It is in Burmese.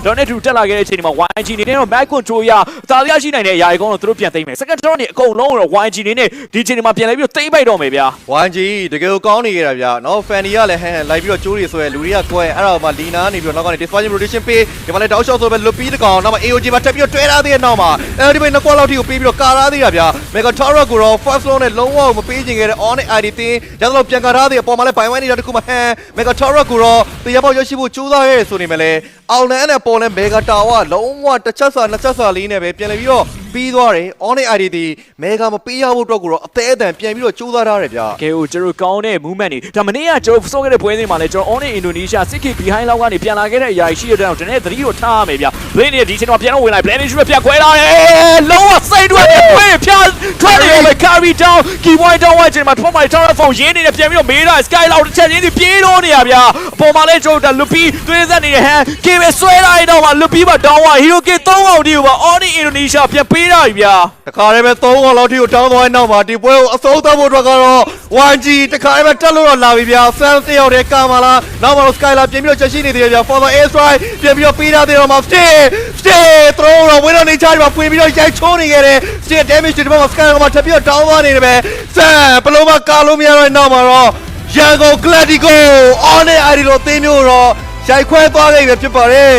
တော့နဲ့တူတက်လာခဲ့တဲ့အချိန်ဒီမှာ YG နေနဲ့တော့ Mac Control ရသာရရှိနိုင်တဲ့အရာတွေကောင်းတော့သူတို့ပြန်သိမ်းမယ် second draw နေအကုန်လုံးတော့ YG နေနဲ့ဒီအချိန်ဒီမှာပြန်လဲပြီးတော့သိမ်းပိုက်တော့မယ်ဗျာ YG တကယ်ကောင်းနေကြတာဗျာနော် Fanny ကလည်းဟန်လိုက်ပြီးတော့ကျိုးတွေဆွဲလူတွေကကွဲအဲ့တော့မှလီနာနေပြီးတော့နောက်ကနေ dispersion rotation ပေးဒီမှာလည်းတောက်လျှောက်ဆိုပဲလွတ်ပြီးတကောင်နောက်မှာ AOG မှာတက်ပြီးတော့တွဲထားသေးတဲ့နောက်မှာအဲဒီဘက်နှစ်ကွက်လောက်ထိကိုပေးပြီးတော့ကာထားသေးတာဗျာ Mega Tower ကိုတော့ first floor နဲ့လုံးဝမပေးချင်ခဲ့တဲ့ on နဲ့ ID တင်းရသလိုပြန်ကာထားသေးအပေါ်မှာလည်း by one နေတာတခုမှဟန် Mega Tower ကိုတော့တရားပေါက်ရရှိဖို့ကြိုးစားရဲဆိုနေမယ်လေအောင်လန်နဲ့ပေါ်လဲ Mega Tower လုံးဝတစ်ချက်စာနှစ်ချက်စာလေးနဲ့ပဲပြန်လဲပြီးတော့ပြီးသွားတယ် on နဲ့ ID တီ Mega မပေးရဖို့အတွက်ကိုတော့အသေးအတန်ပြန်ပြီးတော့ကြိုးစားထားတယ်ဗျာ ကဲဟိုကျွန်တော်ကောင်းတဲ့ movement တွေဒါမနေ့ကကျွန်တော်စောခဲ့တဲ့ပွဲစဉ်မှာလည်းကျွန်တော် on in Indonesia 6K behind လောက်ကနေပြန်လာခဲ့တဲ့အရာရှိရတဲ့တော့ဒီနေ့သတိကိုထားရမယ်ဗျာ Blade နဲ့ဒီချိန်မှာပြန်တော့ဝင်လိုက် Blade နဲ့ပြန်ခွဲလာတယ်လုံးဝစိတ်တွက်ပွဲဖြာထွက်နေရောပဲ carry down key point down ဝိုင်းချိန်မှာထွက်မှာတောင်းဖုန်းရင်းနေတယ်ပြန်ပြီးတော့မေးတာ sky လောက်တစ်ချက်ချင်းစီပြေးတော့နေရဗျာအပေါ်မှာလည်းကျွန်တော်လူပီသွေးဆက်နေတဲ့ဟန် K ပဲဆွဲလိုက်တော့မှလူပီမှာ down ဝ Hero K 3အောင်ဒီကိုပါ on in Indonesia ပြန်ပေးတာဗျာ တခါတည်းပဲ3កောင်လောက်ထိကိုတောင်းသွားတဲ့နောက်မှာဒီပွဲကိုအဆုံးသတ်ဖို့အတွက်ကတော့ YG တခါတည်းပဲတက်လို့တော့လာပြီဗျာ Sam တယောက်တည်းကာမာလာနောက်မှာတော့ Skylar ပြင်ပြီးတော့ချက်ရှိနေသေးတယ်ဗျာ For the air strike ပြင်ပြီးတော့ပေးထားသေးတော့မှာ stay throw တော့ဝင်းတော့နေချားဒီမှာပွေပြီးတော့ရိုက်ချိုးနေခဲ့တယ် stay damage ဒီဘက်မှာ Skylar မှာထပ်ပြီးတော့တောင်းသွားနေတယ်ပဲ Sam ဘလုံးမကာလို့မရတော့တဲ့နောက်မှာတော့ရန်ကုန် Gladigo on နဲ့ ID လို့အသင်းမျိုးတော့ရိုက်ခွဲသွားခဲ့ပြီဖြစ်ပါတယ်